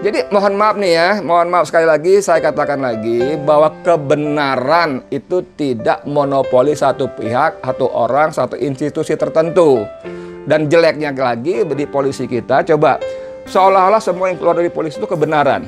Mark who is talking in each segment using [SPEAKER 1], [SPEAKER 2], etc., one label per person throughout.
[SPEAKER 1] Jadi mohon maaf nih ya, mohon maaf sekali lagi saya katakan lagi bahwa kebenaran itu tidak monopoli satu pihak, satu orang, satu institusi tertentu. Dan jeleknya lagi di polisi kita, coba seolah-olah semua yang keluar dari polisi itu kebenaran.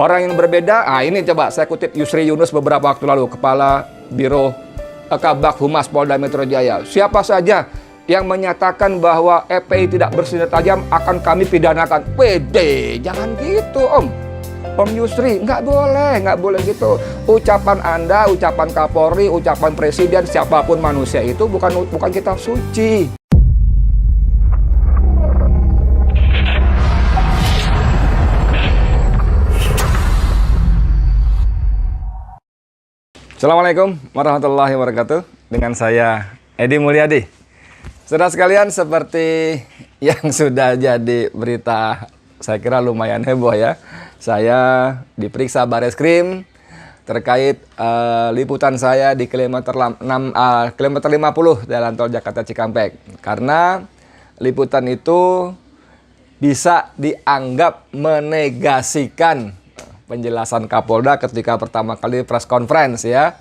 [SPEAKER 1] Orang yang berbeda, ini coba saya kutip Yusri Yunus beberapa waktu lalu, Kepala Biro Kabak Humas Polda Metro Jaya. Siapa saja yang menyatakan bahwa FPI tidak bersenjata tajam akan kami pidanakan. Pede, jangan gitu Om Yusri, nggak boleh gitu. Ucapan Anda, ucapan Kapolri, ucapan Presiden, siapapun manusia itu bukan kitab suci. Assalamualaikum warahmatullahi wabarakatuh. Dengan saya Edi Mulyadi. Saudara sekalian, seperti yang sudah jadi berita, saya kira lumayan heboh ya. Saya diperiksa Bareskrim terkait liputan saya di kilometer 50 jalan tol Jakarta Cikampek. Karena liputan itu bisa dianggap menegasikan penjelasan Kapolda ketika pertama kali press conference ya.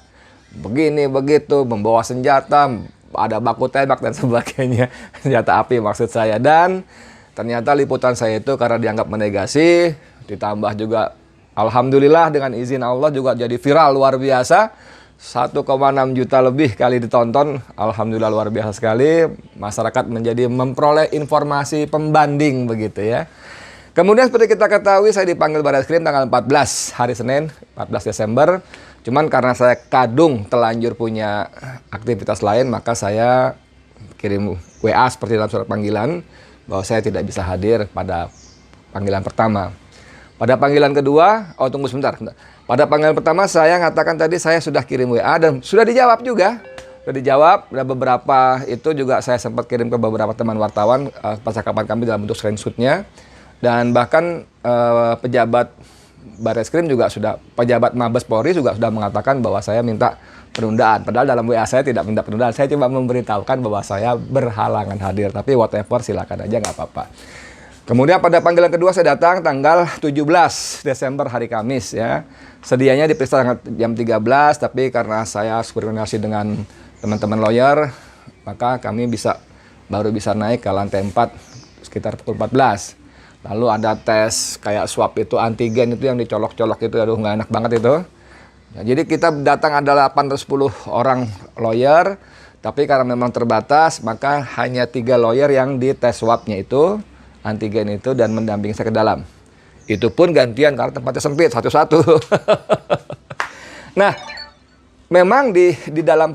[SPEAKER 1] Begini begitu, membawa senjata, ada baku tembak dan sebagainya, senjata api maksud saya. Dan ternyata liputan saya itu karena dianggap menegasi, ditambah juga alhamdulillah dengan izin Allah juga jadi viral luar biasa. 1,6 juta lebih kali ditonton, alhamdulillah luar biasa sekali. Masyarakat menjadi memperoleh informasi pembanding begitu ya. Kemudian seperti kita ketahui, saya dipanggil Bareskrim tanggal 14 hari Senin, 14 Desember. Cuman karena saya kadung telanjur punya aktivitas lain, maka saya kirim WA seperti dalam surat panggilan bahwa saya tidak bisa hadir pada panggilan pertama. Pada panggilan kedua, tunggu sebentar. Pada panggilan pertama saya katakan tadi saya sudah kirim WA dan sudah dijawab juga. Sudah dijawab, dan beberapa itu juga saya sempat kirim ke beberapa teman wartawan percakapan kami dalam bentuk screenshotnya. Dan bahkan pejabat Bareskrim juga sudah, pejabat Mabes Polri juga sudah mengatakan bahwa saya minta penundaan. Padahal dalam WA saya tidak minta penundaan, saya cuma memberitahukan bahwa saya berhalangan hadir. Tapi whatever, silakan aja, nggak apa-apa. Kemudian pada panggilan kedua saya datang tanggal 17 Desember hari Kamis ya. Sedianya diperiksa jam 13, tapi karena saya koordinasi dengan teman-teman lawyer, maka kami baru bisa naik ke lantai 4 sekitar pukul 14. Lalu ada tes kayak swab itu, antigen itu yang dicolok-colok itu, aduh nggak enak banget itu. Nah, jadi kita datang ada 810 orang lawyer, tapi karena memang terbatas, maka hanya 3 lawyer yang di tes swabnya itu, antigen itu, dan mendampingi saya ke dalam. Itu pun gantian karena tempatnya sempit, satu-satu. Nah, memang di dalam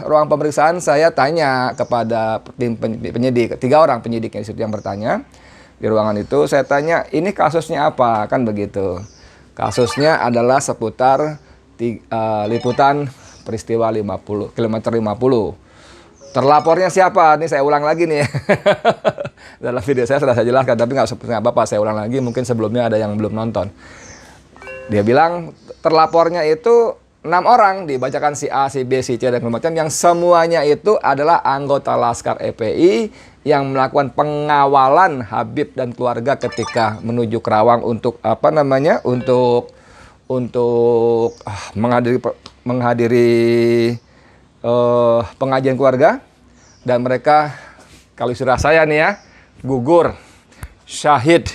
[SPEAKER 1] ruang pemeriksaan saya tanya kepada tim penyidik, 3 orang penyidiknya di situ yang bertanya. Di ruangan itu saya tanya, ini kasusnya apa? Kan begitu. Kasusnya adalah seputar liputan peristiwa kilometer 50. Terlapornya siapa? Ini saya ulang lagi nih. Dalam video saya sudah saya jelaskan, tapi nggak apa-apa, saya ulang lagi. Mungkin sebelumnya ada yang belum nonton. Dia bilang terlapornya itu 6 orang, dibacakan si A, si B, si C, dan macam yang semuanya itu adalah anggota Laskar FPI yang melakukan pengawalan Habib dan keluarga ketika menuju Kerawang untuk menghadiri pengajian keluarga. Dan mereka, kalau istilah saya nih ya, gugur, syahid,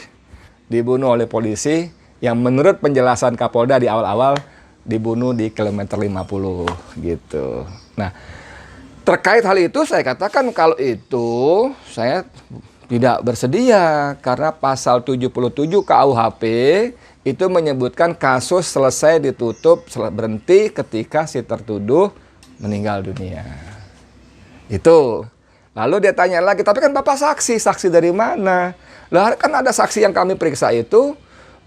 [SPEAKER 1] dibunuh oleh polisi yang menurut penjelasan Kapolda di awal-awal dibunuh di kilometer 50 gitu. Nah, terkait hal itu saya katakan kalau itu saya tidak bersedia karena pasal 77 KUHP itu menyebutkan kasus selesai ditutup berhenti ketika si tertuduh meninggal dunia. Itu. Lalu dia tanya lagi, tapi kan Bapak saksi dari mana? Lah kan ada saksi yang kami periksa itu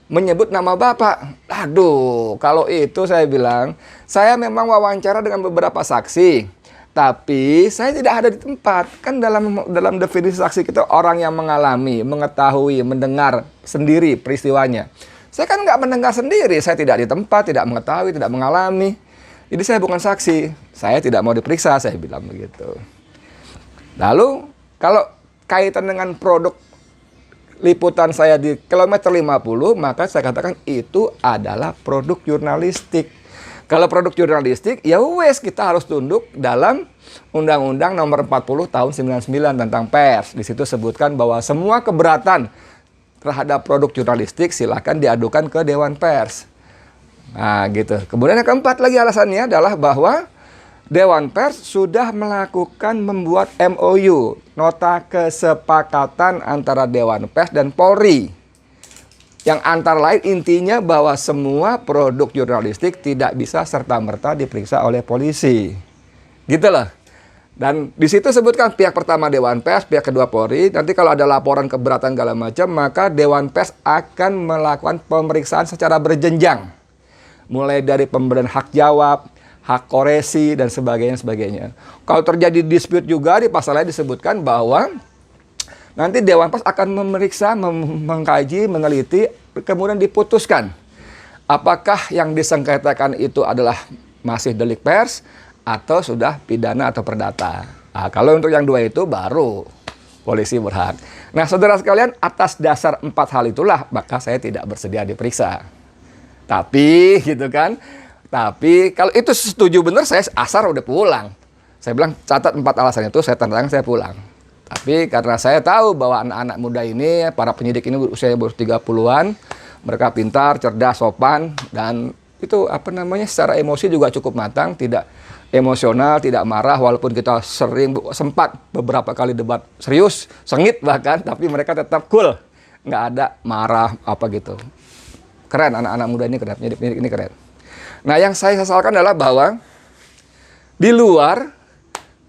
[SPEAKER 1] menyebut nama Bapak. Aduh, kalau itu saya bilang, saya memang wawancara dengan beberapa saksi, tapi saya tidak ada di tempat. Kan dalam definisi saksi kita orang yang mengalami, mengetahui, mendengar sendiri peristiwanya. Saya kan nggak mendengar sendiri, saya tidak di tempat, tidak mengetahui, tidak mengalami. Jadi saya bukan saksi, saya tidak mau diperiksa, saya bilang begitu. Lalu kalau kaitan dengan produk liputan saya di kilometer 50, maka saya katakan itu adalah produk jurnalistik. Kalau produk jurnalistik, ya wes kita harus tunduk dalam Undang-Undang Nomor 40 Tahun 99 tentang pers. Di situ sebutkan bahwa semua keberatan terhadap produk jurnalistik silakan diadukan ke Dewan Pers. Nah, gitu. Kemudian yang keempat lagi alasannya adalah bahwa Dewan Pers sudah melakukan membuat MOU, nota kesepakatan antara Dewan Pers dan Polri. Yang antara lain intinya bahwa semua produk jurnalistik tidak bisa serta-merta diperiksa oleh polisi. Gitu loh. Dan di situ sebutkan pihak pertama Dewan Pers, pihak kedua Polri. Nanti kalau ada laporan keberatan segala macam, maka Dewan Pers akan melakukan pemeriksaan secara berjenjang. Mulai dari pemberian hak jawab, hak koresi, dan sebagainya. Kalau terjadi dispute juga di pasal lain disebutkan bahwa nanti Dewan Pers akan memeriksa, mengkaji, meneliti, kemudian diputuskan apakah yang disengketakan itu adalah masih delik pers atau sudah pidana atau perdata. Nah, kalau untuk yang dua itu baru polisi berhak. Nah, saudara sekalian, atas dasar 4 hal itulah maka saya tidak bersedia diperiksa. Tapi gitu kan, tapi kalau itu setuju benar, saya asar udah pulang. Saya bilang catat 4 alasan itu, saya tanda tangan, saya pulang. Tapi karena saya tahu bahwa anak-anak muda ini, para penyidik ini usia baru 30-an, mereka pintar, cerdas, sopan, dan itu secara emosi juga cukup matang, tidak emosional, tidak marah, walaupun kita sempat beberapa kali debat serius, sengit bahkan, tapi mereka tetap cool, nggak ada marah apa gitu. Keren, anak-anak muda ini keren, penyidik ini keren. Nah, yang saya sesalkan adalah bahwa di luar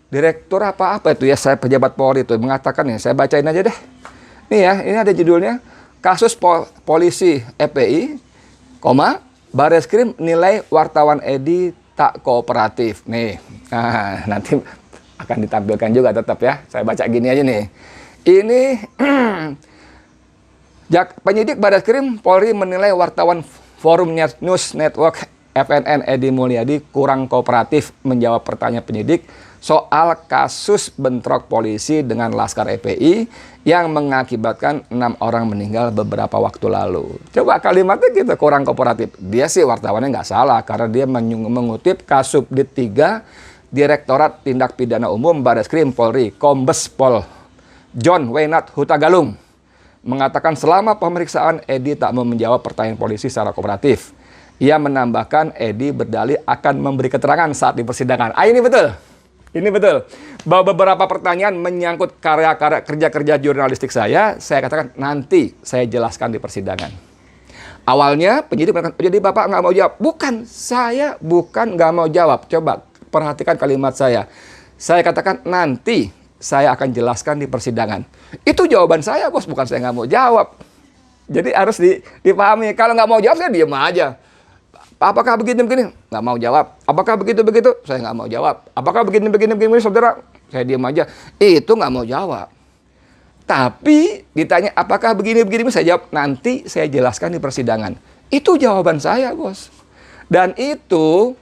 [SPEAKER 1] direktur apa itu ya, saya pejabat Polri itu mengatakan, ya saya bacain aja deh. Nih ya, ini ada judulnya, kasus polisi FPI, Bareskrim nilai wartawan Edi tak kooperatif. Nih, nah, nanti akan ditampilkan juga tetap ya. Saya baca gini aja nih. Ini penyidik Bareskrim Polri menilai wartawan Forum News Network FNN Edi Mulyadi kurang kooperatif menjawab pertanyaan penyidik soal kasus bentrok polisi dengan Laskar FPI yang mengakibatkan 6 orang meninggal beberapa waktu lalu. Coba kalimatnya kita kurang kooperatif. Dia sih wartawannya nggak salah karena dia mengutip Kasubdit 3 Direktorat Tindak Pidana Umum Bareskrim Polri Kombes Pol John Wenat Hutagalung mengatakan selama pemeriksaan Edi tak mau menjawab pertanyaan polisi secara kooperatif. Ia menambahkan Edi berdalih akan memberi keterangan saat di persidangan. Ini betul. Ini betul. Bahwa beberapa pertanyaan menyangkut karya-karya kerja-kerja jurnalistik saya katakan nanti saya jelaskan di persidangan. Awalnya penyidik mengatakan, jadi Bapak nggak mau jawab. Bukan, saya bukan nggak mau jawab. Coba perhatikan kalimat saya. Saya katakan nanti saya akan jelaskan di persidangan. Itu jawaban saya, bos. Bukan saya nggak mau jawab. Jadi harus dipahami. Kalau nggak mau jawab, saya diam aja. Apakah begini-begini? Nggak mau jawab. Apakah begitu-begitu? Saya nggak mau jawab. Apakah begini-begini, saudara? Saya diam aja. Itu nggak mau jawab. Tapi ditanya apakah begini-begini, saya jawab nanti saya jelaskan di persidangan. Itu jawaban saya, bos. Dan itu,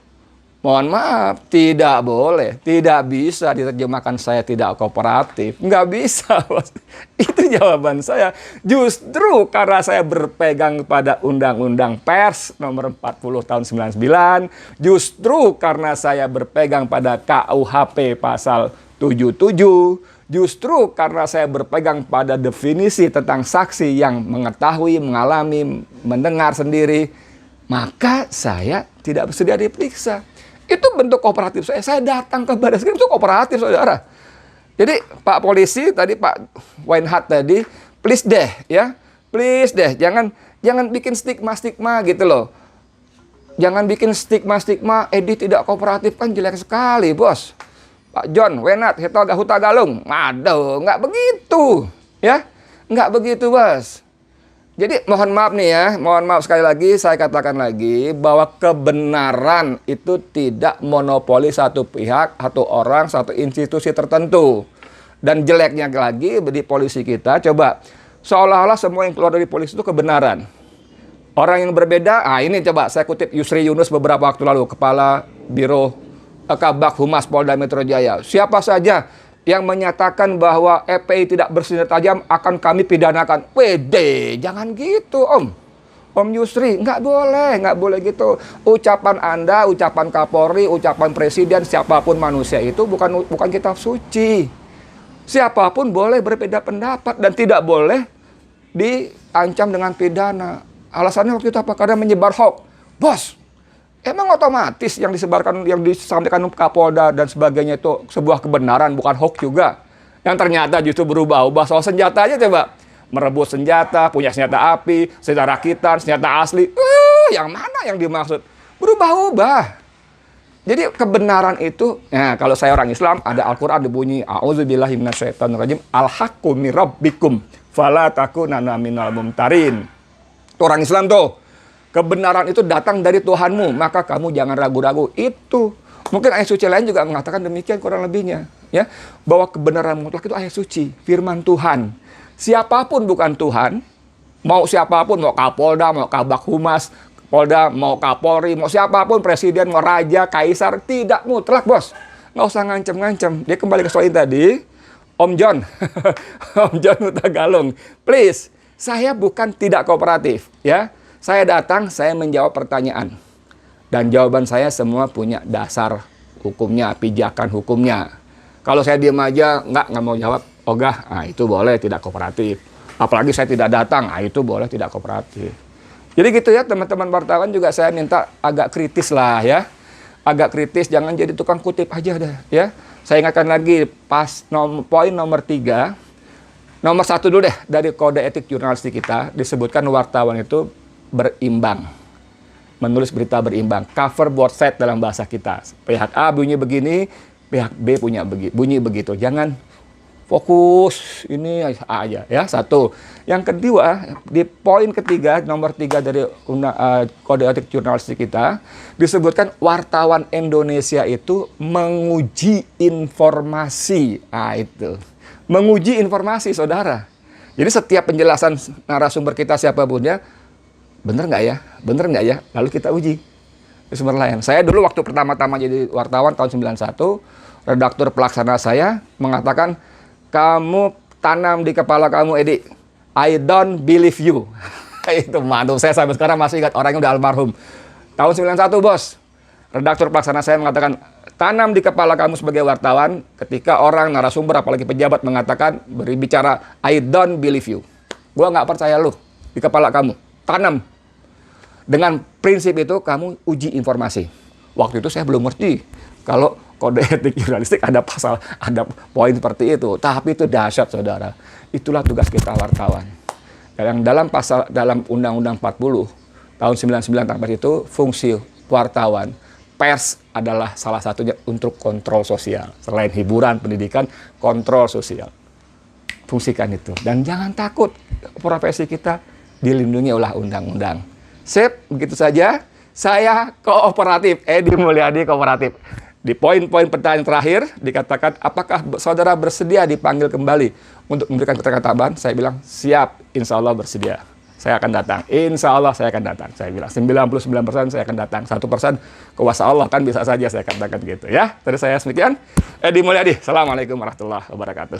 [SPEAKER 1] mohon maaf, tidak boleh, tidak bisa diterjemahkan saya tidak kooperatif. Nggak bisa, bos. Itu jawaban saya. Justru karena saya berpegang pada Undang-Undang Pers nomor 40 tahun 99, justru karena saya berpegang pada KUHP pasal 77, justru karena saya berpegang pada definisi tentang saksi yang mengetahui, mengalami, mendengar sendiri, maka saya tidak bersedia diperiksa. Itu bentuk kooperatif saya. Saya datang ke Bareskrim itu kooperatif, saudara. Jadi Pak Polisi tadi, Pak Weinhardt tadi, please deh ya, please deh, jangan bikin stigma gitu loh. Jangan bikin stigma Edi tidak kooperatif, kan jelek sekali, bos. Pak John Wenat Hutagalung, aduh, nggak begitu, ya, nggak begitu, bos. Jadi mohon maaf nih ya, mohon maaf sekali lagi, saya katakan lagi bahwa kebenaran itu tidak monopoli satu pihak, satu orang, satu institusi tertentu. Dan jeleknya lagi di polisi kita, coba, seolah-olah semua yang keluar dari polisi itu kebenaran. Orang yang berbeda, ini coba saya kutip Yusri Yunus beberapa waktu lalu, Kepala Biro Kabak Humas Polda Metro Jaya. Siapa saja yang menyatakan bahwa FPI tidak bersenjata tajam akan kami pidanakan. Wede, jangan gitu Om. Om Yusri, nggak boleh gitu. Ucapan Anda, ucapan Kapolri, ucapan Presiden, siapapun manusia itu bukan kitab suci. Siapapun boleh berbeda pendapat dan tidak boleh diancam dengan pidana. Alasannya waktu itu apa? Karena menyebar hoax. Bos, emang otomatis yang disampaikan Kapolda dan sebagainya itu sebuah kebenaran, bukan hoax juga. Yang ternyata justru berubah-ubah soal senjata aja coba. Merebut senjata, punya senjata api, senjata rakitan, senjata asli. Yang mana yang dimaksud? Berubah-ubah. Jadi kebenaran itu, nah kalau saya orang Islam, ada Al-Quran dibunyi, A'udzubillahi minasyaitonirrajim, al-haqqu min rabbikum, fala takunanna minal mumtarin. Itu orang Islam tuh. Kebenaran itu datang dari Tuhanmu, maka kamu jangan ragu-ragu. Itu. Mungkin ayat suci lain juga mengatakan demikian kurang lebihnya. Ya, bahwa kebenaran mutlak itu ayat suci, firman Tuhan. Siapapun bukan Tuhan, mau siapapun, mau Kapolda, mau Kabak Humas, Polda, mau Kapolri, mau siapapun, Presiden, mau Raja, Kaisar, tidak mutlak, bos. Nggak usah ngancem-ngancem. Dia kembali ke soal tadi, Om John, Om John Hutagalung, please, saya bukan tidak kooperatif, ya. Saya datang, saya menjawab pertanyaan. Dan jawaban saya semua punya dasar hukumnya, pijakan hukumnya. Kalau saya diam aja, nggak mau jawab, ogah, itu boleh tidak kooperatif. Apalagi saya tidak datang, itu boleh tidak kooperatif. Jadi gitu ya, teman-teman wartawan juga saya minta agak kritis lah ya. Agak kritis, jangan jadi tukang kutip aja dah ya. Saya ingatkan lagi, poin nomor 3, nomor 1 dulu deh, dari kode etik jurnalistik kita, disebutkan wartawan itu berimbang. Menulis berita berimbang. Cover both side dalam bahasa kita. Pihak A bunyi begini, pihak B punya bunyi begitu. Jangan fokus ini aja ya. Satu. Yang kedua, di poin ketiga, nomor 3 dari kode etik jurnalistik kita, disebutkan wartawan Indonesia itu menguji informasi. Itu. Menguji informasi, saudara. Jadi setiap penjelasan narasumber kita siapapun ya, bener nggak ya? Bener nggak ya? Lalu kita uji di sumber lain. Saya dulu waktu pertama-tama jadi wartawan tahun 91, redaktur pelaksana saya mengatakan, kamu tanam di kepala kamu, Edi, I don't believe you. Itu mantu saya sampai sekarang masih ingat, orangnya udah almarhum. Tahun 91, bos. Redaktur pelaksana saya mengatakan, tanam di kepala kamu sebagai wartawan ketika orang narasumber, apalagi pejabat mengatakan, berbicara, I don't believe you. Gua nggak percaya lu di kepala kamu. Tanam. Dengan prinsip itu kamu uji informasi. Waktu itu saya belum ngerti kalau kode etik jurnalistik ada pasal, ada poin seperti itu. Tapi itu dahsyat, saudara. Itulah tugas kita wartawan. Yang dalam Undang-Undang 40 tahun 99 tentang itu, fungsi wartawan, pers adalah salah satunya untuk kontrol sosial. Selain hiburan, pendidikan, kontrol sosial. Fungsikan itu. Dan jangan takut, profesi kita dilindungi oleh undang-undang. Sip, begitu saja. Saya kooperatif, Edi Mulyadi kooperatif. Di poin-poin pertanyaan terakhir, dikatakan, apakah saudara bersedia dipanggil kembali untuk memberikan keterangan tambahan? Saya bilang, siap, insya Allah bersedia. Saya akan datang, insya Allah saya akan datang. Saya bilang, 99% saya akan datang. 1% kuasa Allah, kan bisa saja saya katakan gitu ya. Tadi saya demikian, Edi Mulyadi. Assalamualaikum warahmatullahi wabarakatuh.